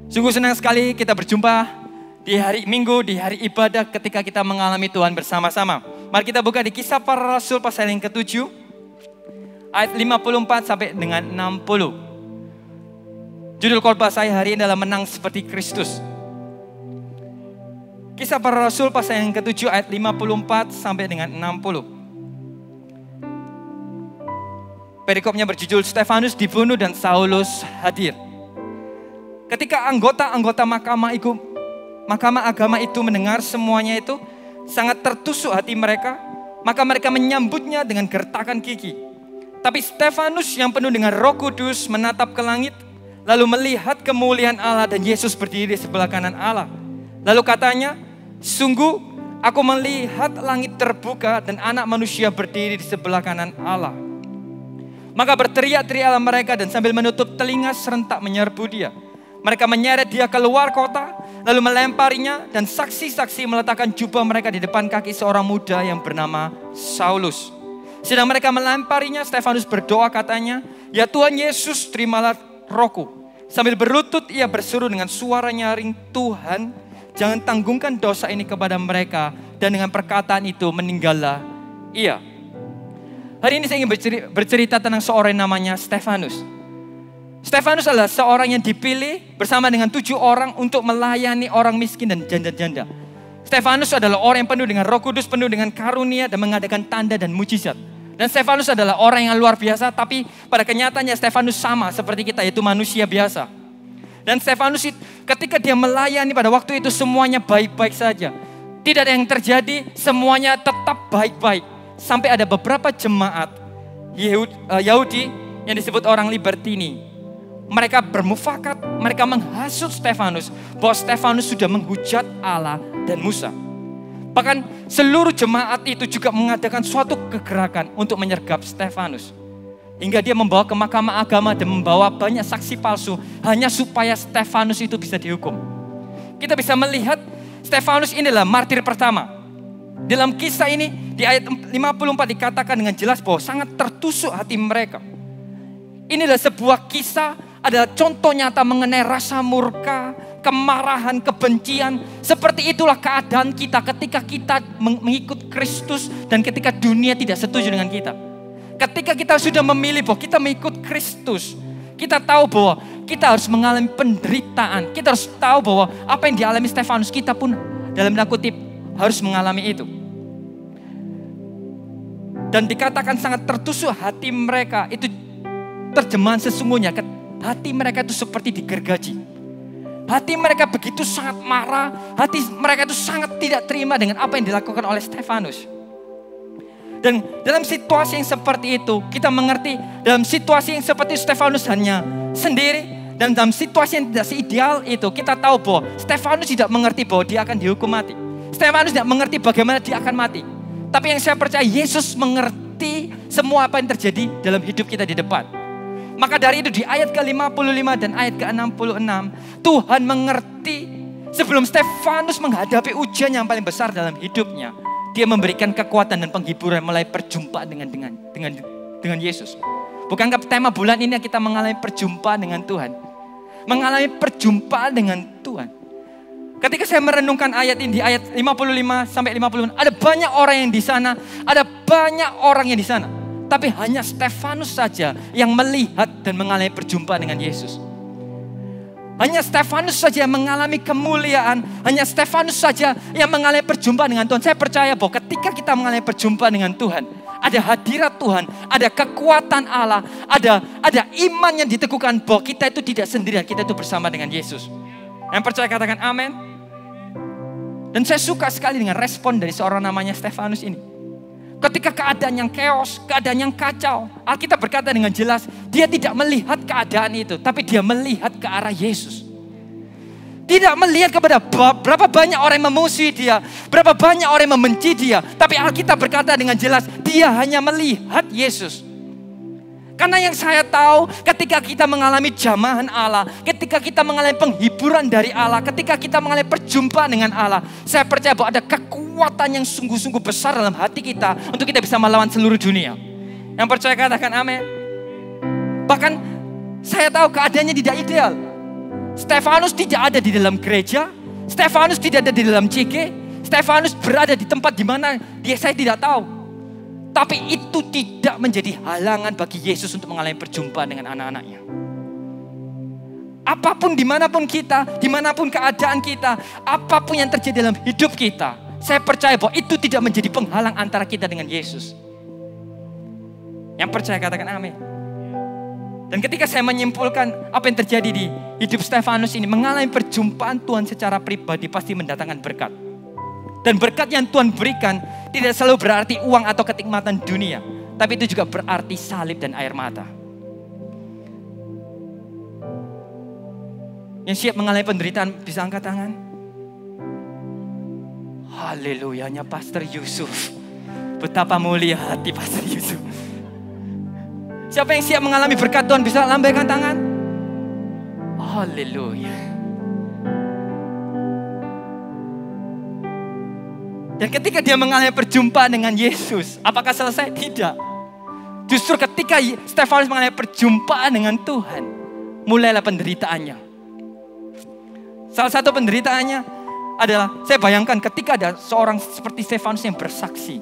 Sungguh senang sekali kita berjumpa di hari Minggu, di hari ibadah ketika kita mengalami Tuhan bersama-sama. Mari kita buka di Kisah Para Rasul pasal yang ke-7, ayat 54 sampai dengan 60. Judul khotbah saya hari ini adalah Menang Seperti Kristus. Kisah Para Rasul pasal yang ke-7 ayat 54 sampai dengan 60. Perikopnya berjudul Stefanus dibunuh dan Saulus hadir. Ketika anggota-anggota mahkamah agama itu mendengar semuanya itu, sangat tertusuk hati mereka, maka mereka menyambutnya dengan gertakan gigi. Tapi Stefanus yang penuh dengan Roh Kudus menatap ke langit, lalu melihat kemuliaan Allah dan Yesus berdiri di sebelah kanan Allah. Lalu katanya, sungguh aku melihat langit terbuka dan anak manusia berdiri di sebelah kanan Allah. Maka berteriak-teriaklah mereka dan sambil menutup telinga serentak menyerbu dia. Mereka menyeret dia keluar kota, lalu melemparinya, dan saksi-saksi meletakkan jubah mereka di depan kaki seorang muda yang bernama Saulus. Sedang mereka melemparinya, Stefanus berdoa katanya, "Ya Tuhan Yesus, terimalah rohku." Sambil berlutut ia berseru dengan suara nyaring, "Tuhan, jangan tanggungkan dosa ini kepada mereka." Dan dengan perkataan itu meninggallah ia. Hari ini saya ingin bercerita tentang seorang yang namanya Stefanus. Stefanus adalah seorang yang dipilih bersama dengan 7 orang untuk melayani orang miskin dan janda-janda. Stefanus adalah orang yang penuh dengan Roh Kudus, penuh dengan karunia dan mengadakan tanda dan mujizat. Dan Stefanus adalah orang yang luar biasa, tapi pada kenyataannya Stefanus sama seperti kita, yaitu manusia biasa. Dan Stefanus ketika dia melayani pada waktu itu semuanya baik-baik saja. Tidak ada yang terjadi, semuanya tetap baik-baik. Sampai ada beberapa jemaat Yahudi yang disebut orang Libertini. Mereka bermufakat, mereka menghasut Stefanus bahwa Stefanus sudah menghujat Allah dan Musa. Bahkan seluruh jemaat itu juga mengadakan suatu kegerakan untuk menyergap Stefanus. Hingga dia membawa ke mahkamah agama dan membawa banyak saksi palsu hanya supaya Stefanus itu bisa dihukum. Kita bisa melihat Stefanus inilah martir pertama. Dalam kisah ini di ayat 54 dikatakan dengan jelas bahwa sangat tertusuk hati mereka. Inilah sebuah kisah, adalah contoh nyata mengenai rasa murka, kemarahan, kebencian. Seperti itulah keadaan kita ketika kita mengikut Kristus dan ketika dunia tidak setuju dengan kita. Ketika kita sudah memilih bahwa kita mengikut Kristus, kita tahu bahwa kita harus mengalami penderitaan. Kita harus tahu bahwa apa yang dialami Stefanus, kita pun dalam tanda kutip harus mengalami itu. Dan dikatakan sangat tertusuk hati mereka. Itu terjemahan sesungguhnya. Hati mereka itu seperti digergaji. Hati mereka begitu sangat marah. Hati mereka itu sangat tidak terima dengan apa yang dilakukan oleh Stefanus. Dan dalam situasi yang seperti itu, kita mengerti dalam situasi yang seperti Stefanus hanya sendiri. Dan dalam situasi yang tidak seideal itu, kita tahu bahwa Stefanus tidak mengerti bahwa dia akan dihukum mati. Stefanus tidak mengerti bagaimana dia akan mati. Tapi yang saya percaya, Yesus mengerti semua apa yang terjadi dalam hidup kita di depan. Maka dari itu di ayat ke-55 dan ayat ke-66, Tuhan mengerti sebelum Stefanus menghadapi ujian yang paling besar dalam hidupnya, dia memberikan kekuatan dan penghiburan mulai perjumpaan dengan Yesus. Bukankah tema bulan ini kita mengalami perjumpaan dengan Tuhan? Mengalami perjumpaan dengan Tuhan. Ketika saya merenungkan ayat ini di ayat 55 sampai 50, ada banyak orang yang di sana, ada banyak orang yang di sana. Tapi hanya Stefanus saja yang melihat dan mengalami perjumpaan dengan Yesus. Hanya Stefanus saja yang mengalami kemuliaan. Hanya Stefanus saja yang mengalami perjumpaan dengan Tuhan. Saya percaya bahwa ketika kita mengalami perjumpaan dengan Tuhan, ada hadirat Tuhan, ada kekuatan Allah, ada iman yang diteguhkan bahwa kita itu tidak sendirian, kita itu bersama dengan Yesus. Yang percaya katakan amin. Dan saya suka sekali dengan respon dari seorang namanya Stefanus ini. Ketika keadaan yang chaos, keadaan yang kacau, Alkitab berkata dengan jelas, dia tidak melihat keadaan itu, tapi dia melihat ke arah Yesus. Tidak melihat kepada berapa banyak orang yang memusuhi dia, berapa banyak orang yang membenci dia, tapi Alkitab berkata dengan jelas, dia hanya melihat Yesus. Karena yang saya tahu, ketika kita mengalami jamahan Allah, ketika kita mengalami penghiburan dari Allah, ketika kita mengalami perjumpaan dengan Allah, saya percaya bahwa ada kekuatan yang sungguh-sungguh besar dalam hati kita untuk kita bisa melawan seluruh dunia. Yang percaya katakan amin. Bahkan saya tahu keadaannya tidak ideal. Stefanus tidak ada di dalam gereja, Stefanus tidak ada di dalam CG, Stefanus berada di tempat di mana saya tidak tahu. Tapi itu tidak menjadi halangan bagi Yesus untuk mengalami perjumpaan dengan anak-anaknya. Apapun, dimanapun kita, dimanapun keadaan kita, apapun yang terjadi dalam hidup kita, saya percaya bahwa itu tidak menjadi penghalang antara kita dengan Yesus. Yang percaya katakan amin. Dan ketika saya menyimpulkan apa yang terjadi di hidup Stefanus ini, mengalami perjumpaan Tuhan secara pribadi pasti mendatangkan berkat. Dan berkat yang Tuhan berikan tidak selalu berarti uang atau kenikmatan dunia, tapi itu juga berarti salib dan air mata. Yang siap mengalami penderitaan bisa angkat tangan. Haleluyanya Pastor Yusuf. Betapa mulia hati Pastor Yusuf. Siapa yang siap mengalami berkat Tuhan bisa lambaikan tangan. Haleluya. Dan ketika dia mengalami perjumpaan dengan Yesus, apakah selesai? Tidak. Justru ketika Stefanus mengalami perjumpaan dengan Tuhan, mulailah penderitaannya. Salah satu penderitaannya adalah, saya bayangkan ketika ada seorang seperti Stefanus yang bersaksi.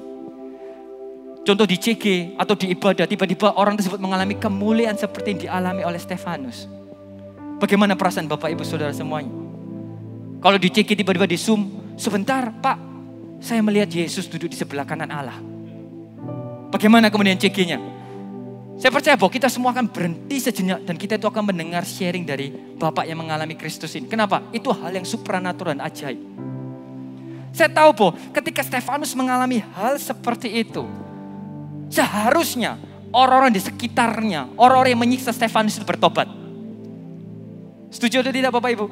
Contoh di CG atau di ibadah, tiba-tiba orang tersebut mengalami kemuliaan seperti yang dialami oleh Stefanus. Bagaimana perasaan Bapak Ibu Saudara semuanya? Kalau di CG tiba-tiba di Zoom, sebentar Pak, saya melihat Yesus duduk di sebelah kanan Allah. Bagaimana kemudian CG-nya? Saya percaya bahwa kita semua akan berhenti sejenak dan kita itu akan mendengar sharing dari Bapak yang mengalami Kristus ini. Kenapa? Itu hal yang supranatural dan ajaib. Saya tahu bahwa ketika Stefanus mengalami hal seperti itu, seharusnya orang-orang di sekitarnya, orang-orang yang menyiksa Stefanus itu bertobat. Setuju atau tidak Bapak Ibu?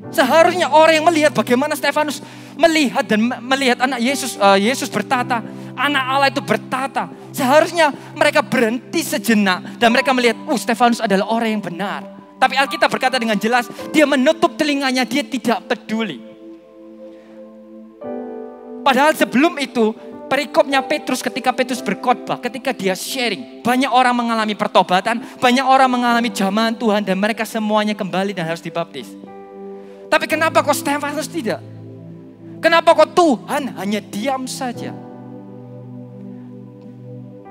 Seharusnya orang yang melihat bagaimana Stefanus melihat dan melihat anak Yesus bertata, anak Allah itu bertata. Seharusnya mereka berhenti sejenak dan mereka melihat, Stefanus adalah orang yang benar. Tapi Alkitab berkata dengan jelas, dia menutup telinganya, dia tidak peduli. Padahal sebelum itu, perikopnya Petrus ketika Petrus berkhotbah, ketika dia sharing, banyak orang mengalami pertobatan, banyak orang mengalami jamahan Tuhan dan mereka semuanya kembali dan harus dibaptis. Tapi kenapa kok Stefanus tidak? Kenapa kok Tuhan hanya diam saja?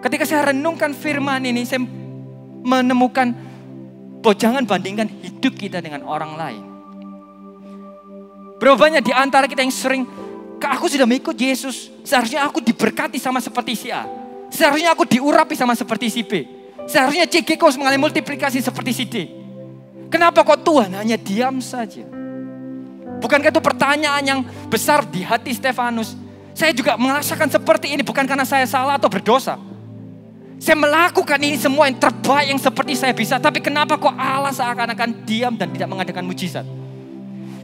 Ketika saya renungkan firman ini, saya menemukan bahwa jangan bandingkan hidup kita dengan orang lain. Berapa banyak di antara kita yang sering, aku sudah mengikut Yesus, seharusnya aku diberkati sama seperti si A. Seharusnya aku diurapi sama seperti si B. Seharusnya CG harus mengalami multiplikasi seperti si D. Kenapa kok Tuhan hanya diam saja? Bukankah itu pertanyaan yang besar di hati Stefanus? Saya juga merasakan seperti ini, bukan karena saya salah atau berdosa. Saya melakukan ini semua yang terbaik yang seperti saya bisa. Tapi kenapa kok Allah seakan-akan diam dan tidak mengadakan mujizat?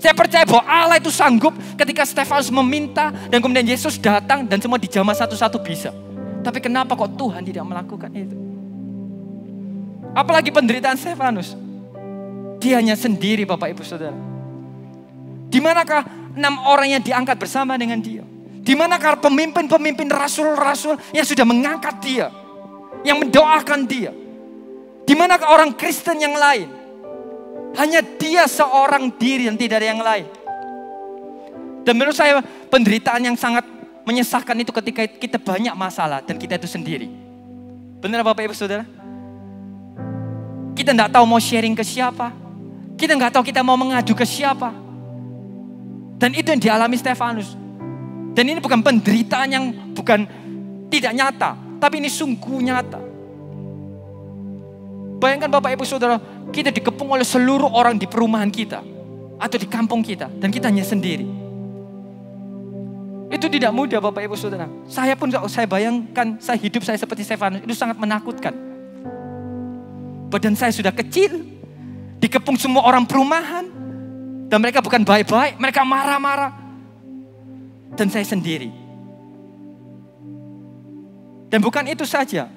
Saya percaya bahwa Allah itu sanggup ketika Stefanus meminta dan kemudian Yesus datang dan semua dijamah satu-satu bisa. Tapi kenapa kok Tuhan tidak melakukan itu? Apalagi penderitaan Stefanus. Dia hanya sendiri Bapak Ibu Saudara. Di manakah 6 orang yang diangkat bersama dengan dia? Di manakah pemimpin-pemimpin rasul-rasul yang sudah mengangkat dia? Yang mendoakan dia? Di manakah orang Kristen yang lain? Hanya dia seorang diri dan tidak ada yang lain. Dan menurut saya penderitaan yang sangat menyesakkan itu ketika kita banyak masalah dan kita itu sendiri. Benar Bapak Ibu Saudara? Kita tidak tahu mau sharing ke siapa. Kita tidak tahu kita mau mengadu ke siapa. Dan itu yang dialami Stefanus. Dan ini bukan penderitaan yang bukan tidak nyata, tapi ini sungguh nyata. Bayangkan Bapak Ibu Saudara, kita dikepung oleh seluruh orang di perumahan kita atau di kampung kita dan kita hanya sendiri. Itu tidak mudah Bapak Ibu Saudara. Saya pun saya bayangkan hidup saya seperti Stefanus itu sangat menakutkan. Badan saya sudah kecil, dikepung semua orang perumahan. Dan mereka bukan baik-baik, mereka marah-marah. Dan saya sendiri. Dan bukan itu saja.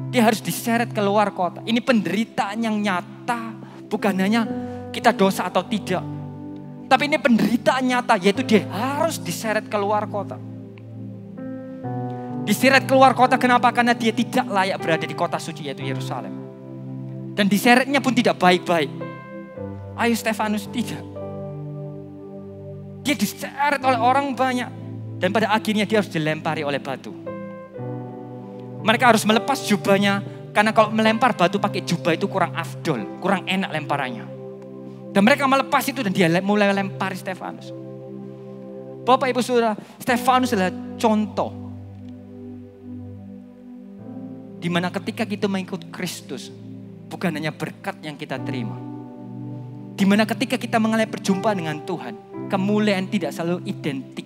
Dia harus diseret keluar kota. Ini penderitaan yang nyata. Bukan hanya kita dosa atau tidak. Tapi ini penderitaan nyata. Yaitu dia harus diseret keluar kota. Diseret keluar kota kenapa? Karena dia tidak layak berada di kota suci yaitu Yerusalem. Dan diseretnya pun tidak baik-baik. Ayo Stefanus, tidak. Dia diseret oleh orang banyak. Dan pada akhirnya dia harus dilempari oleh batu. Mereka harus melepas jubahnya. Karena kalau melempar batu pakai jubah itu kurang afdol. Kurang enak lemparannya. Dan mereka melepas itu dan dia mulai lempari Stefanus. Bapak Ibu Saudara, Stefanus adalah contoh. Dimana ketika kita mengikut Kristus. Bukan hanya berkat yang kita terima. Dimana ketika kita mengalami perjumpaan dengan Tuhan. Kemuliaan tidak selalu identik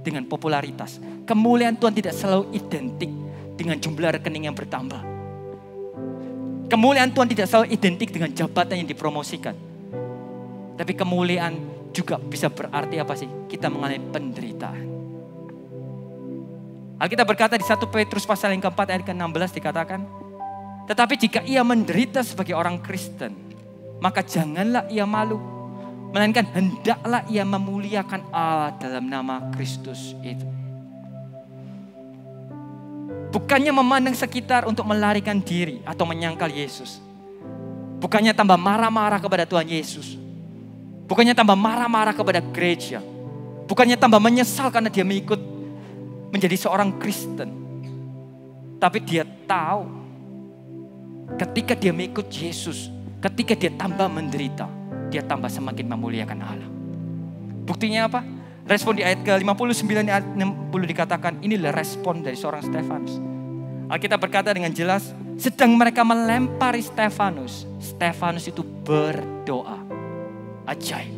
dengan popularitas. Kemuliaan Tuhan tidak selalu identik dengan jumlah rekening yang bertambah. Kemuliaan Tuhan tidak selalu identik dengan jabatan yang dipromosikan. Tapi kemuliaan juga bisa berarti apa sih? Kita mengalami penderitaan. Alkitab berkata di 1 Petrus pasal yang keempat ayat ke-16 dikatakan, tetapi jika ia menderita sebagai orang Kristen, maka janganlah ia malu. Melainkan hendaklah ia memuliakan Allah dalam nama Kristus itu. Bukannya memandang sekitar untuk melarikan diri atau menyangkal Yesus. Bukannya tambah marah-marah kepada Tuhan Yesus. Bukannya tambah marah-marah kepada gereja. Bukannya tambah menyesal karena dia mengikut menjadi seorang Kristen. Tapi dia tahu ketika dia mengikut Yesus, ketika dia tambah menderita, dia tambah semakin memuliakan Allah. Buktinya apa? Respon di ayat ke-59 ayat 60 dikatakan, inilah respon dari seorang Stefanus. Alkitab berkata dengan jelas, sedang mereka melempari Stefanus, Stefanus itu berdoa. Ajaib.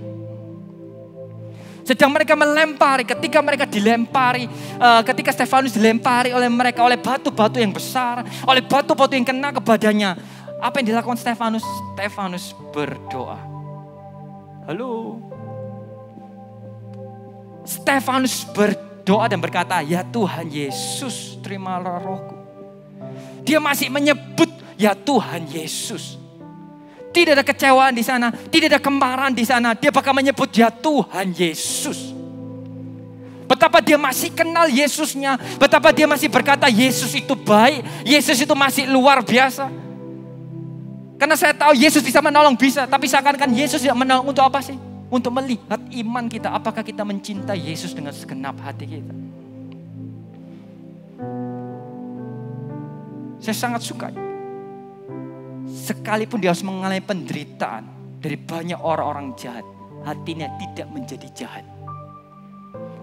Sedang mereka melempari, ketika mereka dilempari, ketika Stefanus dilempari oleh mereka, oleh batu-batu yang besar, oleh batu-batu yang kena ke badannya. Apa yang dilakukan Stefanus? Stefanus berdoa. Halo. Stefanus berdoa dan berkata, ya Tuhan Yesus, terimalah rohku. Dia masih menyebut, ya Tuhan Yesus. Tidak ada kecewaan di sana, tidak ada kemarahan di sana. Dia bakal menyebut, ya Tuhan Yesus. Betapa dia masih kenal Yesusnya, betapa dia masih berkata, Yesus itu baik, Yesus itu masih luar biasa. Karena saya tahu Yesus bisa menolong, bisa. Tapi seakan-akan Yesus tidak menolong untuk apa sih? Untuk melihat iman kita. Apakah kita mencintai Yesus dengan segenap hati kita? Saya sangat suka. Sekalipun dia harus mengalami penderitaan dari banyak orang-orang jahat, hatinya tidak menjadi jahat.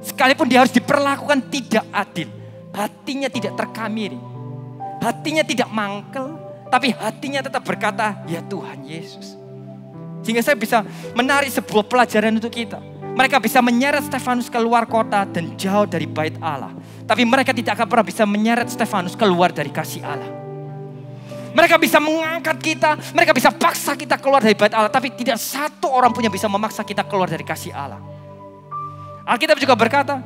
Sekalipun dia harus diperlakukan tidak adil, hatinya tidak terkamiri. Hatinya tidak mangkel, tapi hatinya tetap berkata, ya Tuhan Yesus. Sehingga saya bisa menarik sebuah pelajaran untuk kita. Mereka bisa menyeret Stefanus keluar kota dan jauh dari bait Allah. Tapi mereka tidak akan pernah bisa menyeret Stefanus keluar dari kasih Allah. Mereka bisa mengangkat kita, mereka bisa paksa kita keluar dari bait Allah. Tapi tidak satu orang pun yang bisa memaksa kita keluar dari kasih Allah. Alkitab juga berkata,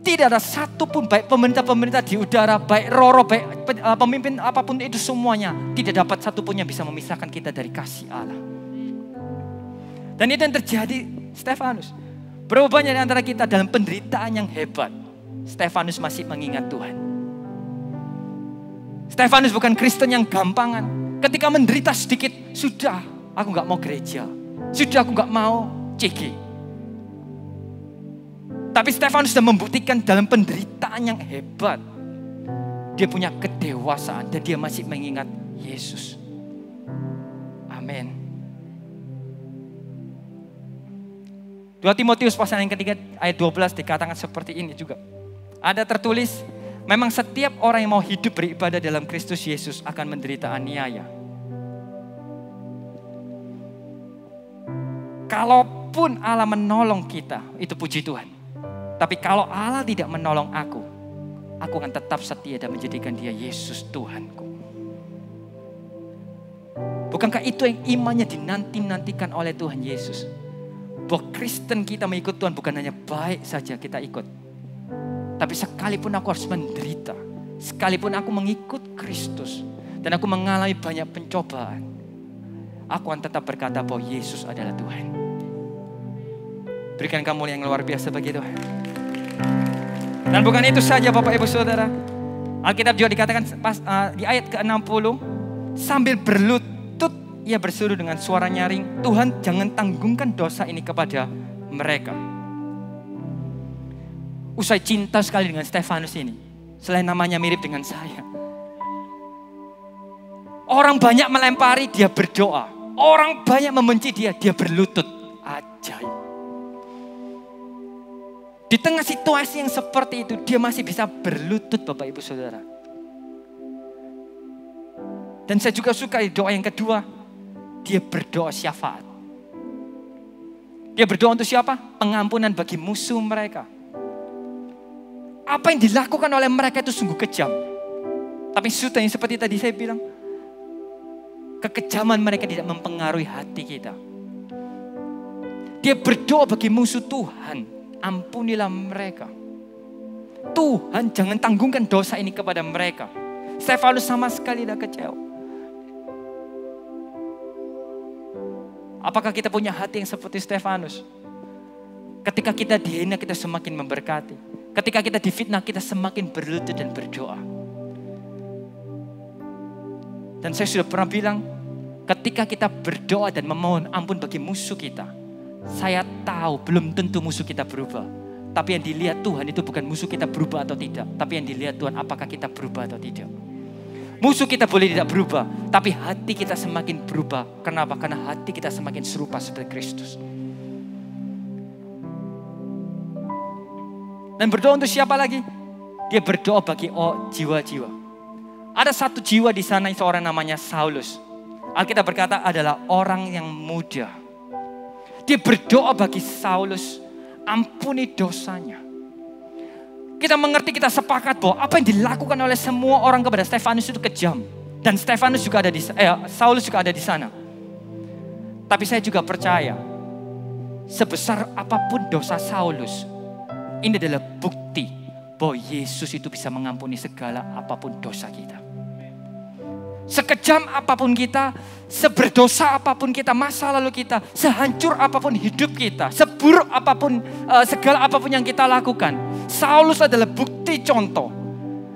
tidak ada satupun baik pemerintah-pemerintah di udara, baik Roro, baik pemimpin apapun itu semuanya. Tidak dapat satupun yang bisa memisahkan kita dari kasih Allah. Dan itu yang terjadi Stefanus. Berapa banyak di antara kita dalam penderitaan yang hebat. Stefanus masih mengingat Tuhan. Stefanus bukan Kristen yang gampangan. Ketika menderita sedikit, sudah aku gak mau gereja. Sudah aku gak mau CG. Tapi Stefanus sudah membuktikan dalam penderitaan yang hebat. Dia punya kedewasaan dan dia masih mengingat Yesus. Amin. 2 Timotius pasal yang ketiga ayat 12 dikatakan seperti ini juga. Ada tertulis, memang setiap orang yang mau hidup beribadah dalam Kristus Yesus akan menderita aniaya. Kalaupun Allah menolong kita, itu puji Tuhan. Tapi kalau Allah tidak menolong aku akan tetap setia dan menjadikan dia Yesus Tuhanku. Bukankah itu yang imannya dinanti-nantikan oleh Tuhan Yesus? Bahwa Kristen kita mengikut Tuhan bukan hanya baik saja kita ikut. Tapi sekalipun aku harus menderita, sekalipun aku mengikut Kristus, dan aku mengalami banyak pencobaan, aku akan tetap berkata bahwa Yesus adalah Tuhan. Berikan kamu yang luar biasa bagi Tuhan. Dan bukan itu saja Bapak Ibu Saudara. Alkitab juga dikatakan di ayat ke-60. Sambil berlutut ia berseru dengan suara nyaring, Tuhan jangan tanggungkan dosa ini kepada mereka. Usai cinta sekali dengan Stefanus ini, selain namanya mirip dengan saya, orang banyak melempari, dia berdoa. Orang banyak membenci dia, dia berlutut. Ajaib. Di tengah situasi yang seperti itu, dia masih bisa berlutut, Bapak Ibu Saudara. Dan saya juga suka doa yang kedua, dia berdoa syafaat. Dia berdoa untuk siapa? Pengampunan bagi musuh mereka. Apa yang dilakukan oleh mereka itu sungguh kejam. Tapi sudah yang seperti tadi saya bilang, kekejaman mereka tidak mempengaruhi hati kita. Dia berdoa bagi musuh, Tuhan, ampunilah mereka. Tuhan jangan tanggungkan dosa ini kepada mereka. Stefanus sama sekali tidak kecewa. Apakah kita punya hati yang seperti Stefanus? Ketika kita dihina, kita semakin memberkati. Ketika kita difitnah, kita semakin berlutut dan berdoa. Dan saya sudah pernah bilang, ketika kita berdoa dan memohon ampun bagi musuh kita, saya tahu belum tentu musuh kita berubah. Tapi yang dilihat Tuhan itu bukan musuh kita berubah atau tidak. Tapi yang dilihat Tuhan apakah kita berubah atau tidak. Musuh kita boleh tidak berubah, tapi hati kita semakin berubah. Kenapa? Karena hati kita semakin serupa seperti Kristus. Dan berdoa untuk siapa lagi? Dia berdoa bagi jiwa-jiwa. Ada satu jiwa di sana, seorang namanya Saulus. Alkitab berkata adalah orang yang muda. Dia berdoa bagi Saulus, ampuni dosanya. Kita mengerti, kita sepakat bahwa apa yang dilakukan oleh semua orang kepada Stefanus itu kejam. Dan Stefanus juga ada Saulus juga ada di sana. Tapi saya juga percaya, sebesar apapun dosa Saulus, ini adalah bukti bahwa Yesus itu bisa mengampuni segala apapun dosa kita. Sekejam apapun kita, seberdosa apapun kita, masa lalu kita, sehancur apapun hidup kita, seburuk apapun, segala apapun yang kita lakukan, Saulus adalah bukti contoh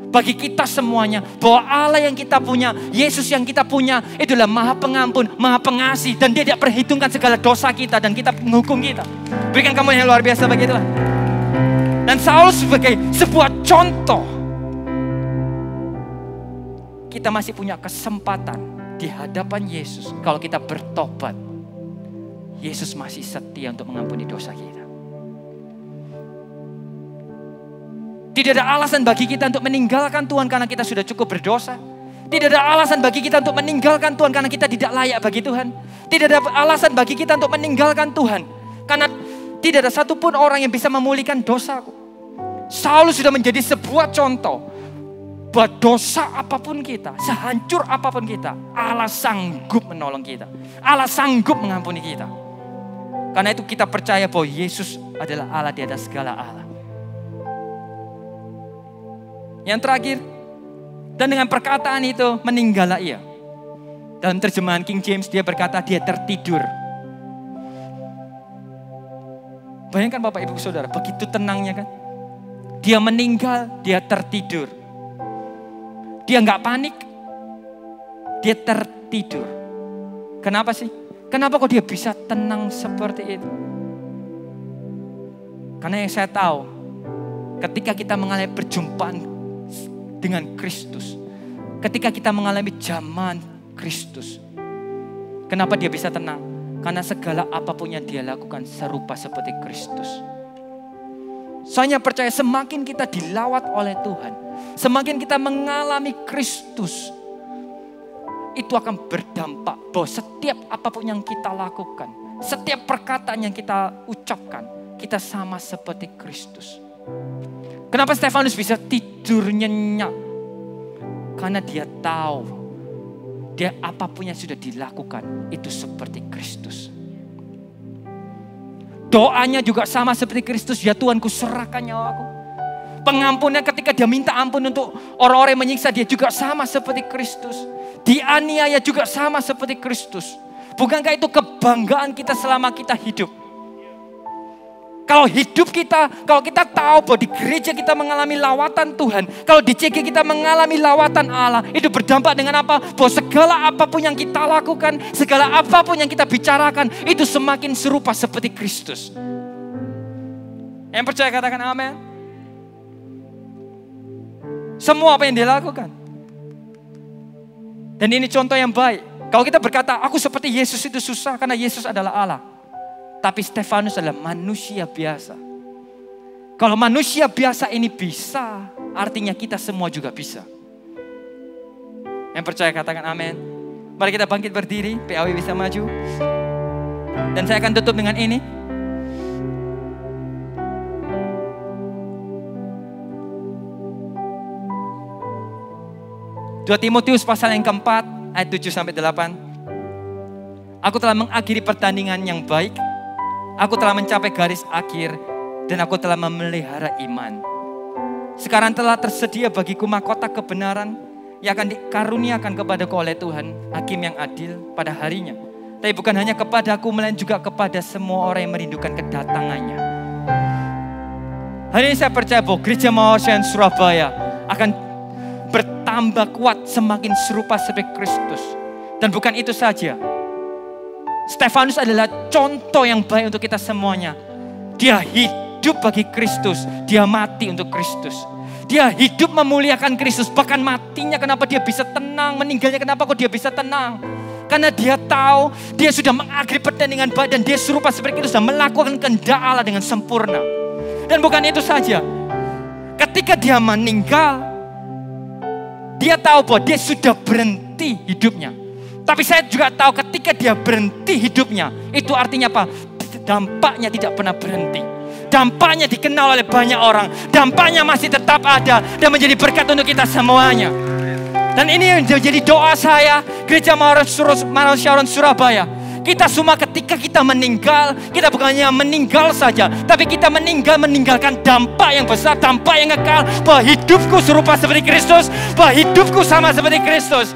bagi kita semuanya bahwa Allah yang kita punya, Yesus yang kita punya, itulah Maha Pengampun, Maha Pengasih, dan Dia tidak perhitungkan segala dosa kita dan kita menghukum kita. Berikan kamu yang luar biasa bagi Tuhan. Dan Saulus sebagai sebuah contoh, kita masih punya kesempatan di hadapan Yesus. Kalau kita bertobat, Yesus masih setia untuk mengampuni dosa kita. Tidak ada alasan bagi kita untuk meninggalkan Tuhan karena kita sudah cukup berdosa. Tidak ada alasan bagi kita untuk meninggalkan Tuhan karena kita tidak layak bagi Tuhan. Tidak ada alasan bagi kita untuk meninggalkan Tuhan karena tidak ada satupun orang yang bisa memulihkan dosaku. Saulus sudah menjadi sebuah contoh bahwa dosa apapun kita, sehancur apapun kita, Allah sanggup menolong kita. Allah sanggup mengampuni kita. Karena itu kita percaya bahwa Yesus adalah Allah di atas segala Allah. Yang terakhir, dan dengan perkataan itu meninggallah ia. Dalam terjemahan King James dia berkata dia tertidur. Bayangkan Bapak Ibu Saudara, begitu tenangnya kan. Dia meninggal, dia tertidur. Dia nggak panik, dia tertidur. Kenapa sih? Kenapa kok dia bisa tenang seperti itu? Karena yang saya tahu, ketika kita mengalami perjumpaan dengan Kristus, ketika kita mengalami zaman Kristus, kenapa dia bisa tenang? Karena segala apapun yang dia lakukan serupa seperti Kristus. Saya percaya semakin kita dilawat oleh Tuhan, semakin kita mengalami Kristus, itu akan berdampak bahwa setiap apapun yang kita lakukan, setiap perkataan yang kita ucapkan, kita sama seperti Kristus. Kenapa Stefanus bisa tidur nyenyak? Karena dia tahu, dia apapun yang sudah dilakukan, itu seperti Kristus. Doanya juga sama seperti Kristus. Ya Tuhanku, serahkan nyawaku. Pengampunan ketika dia minta ampun untuk orang-orang yang menyiksa dia juga sama seperti Kristus. Dianiaya juga sama seperti Kristus. Bukankah itu kebanggaan kita selama kita hidup? Kalau hidup kita, kalau kita tahu bahwa di gereja kita mengalami lawatan Tuhan, kalau di CG kita mengalami lawatan Allah, itu berdampak dengan apa? Bahwa segala apapun yang kita lakukan, segala apapun yang kita bicarakan, itu semakin serupa seperti Kristus. Yang percaya katakan amin. Semua apa yang dia lakukan. Dan ini contoh yang baik. Kalau kita berkata, aku seperti Yesus itu susah karena Yesus adalah Allah. Tapi Stefanus adalah manusia biasa. Kalau manusia biasa ini bisa, artinya kita semua juga bisa. Yang percaya katakan amin. Mari kita bangkit berdiri, PAW bisa maju. Dan saya akan tutup dengan ini. Dua Timotius pasal yang keempat, ayat 7-8. Aku telah mengakhiri pertandingan yang baik. Aku telah mencapai garis akhir dan aku telah memelihara iman. Sekarang telah tersedia bagiku mahkota kebenaran yang akan dikaruniakan kepadaku oleh Tuhan, Hakim yang adil pada harinya. Tapi bukan hanya kepadaku, melainkan juga kepada semua orang yang merindukan kedatangannya. Hari ini saya percaya bahwa Gereja Mawar Zion Surabaya akan bertambah kuat, semakin serupa seperti Kristus. Dan bukan itu saja. Stefanus adalah contoh yang baik untuk kita semuanya. Dia hidup bagi Kristus. Dia mati untuk Kristus. Dia hidup memuliakan Kristus. Bahkan matinya kenapa dia bisa tenang. Meninggalnya kenapa kok dia bisa tenang. Karena dia tahu dia sudah mengakhiri pertandingan baik. Dan dia serupa seperti Kristus. Dan melakukan kehendak Allah dengan sempurna. Dan bukan itu saja. Ketika dia meninggal. Dia tahu bahwa dia sudah berhenti hidupnya. Tapi saya juga tahu ketika dia berhenti hidupnya, itu artinya apa? Dampaknya tidak pernah berhenti. Dampaknya dikenal oleh banyak orang. Dampaknya masih tetap ada dan menjadi berkat untuk kita semuanya. Dan ini yang menjadi doa saya, Gereja Mawar Zion Surabaya. Kita semua ketika kita meninggal, kita bukan hanya meninggal saja, tapi kita meninggalkan dampak yang besar, dampak yang kekal. Bahwa hidupku serupa seperti Kristus, bahwa hidupku sama seperti Kristus.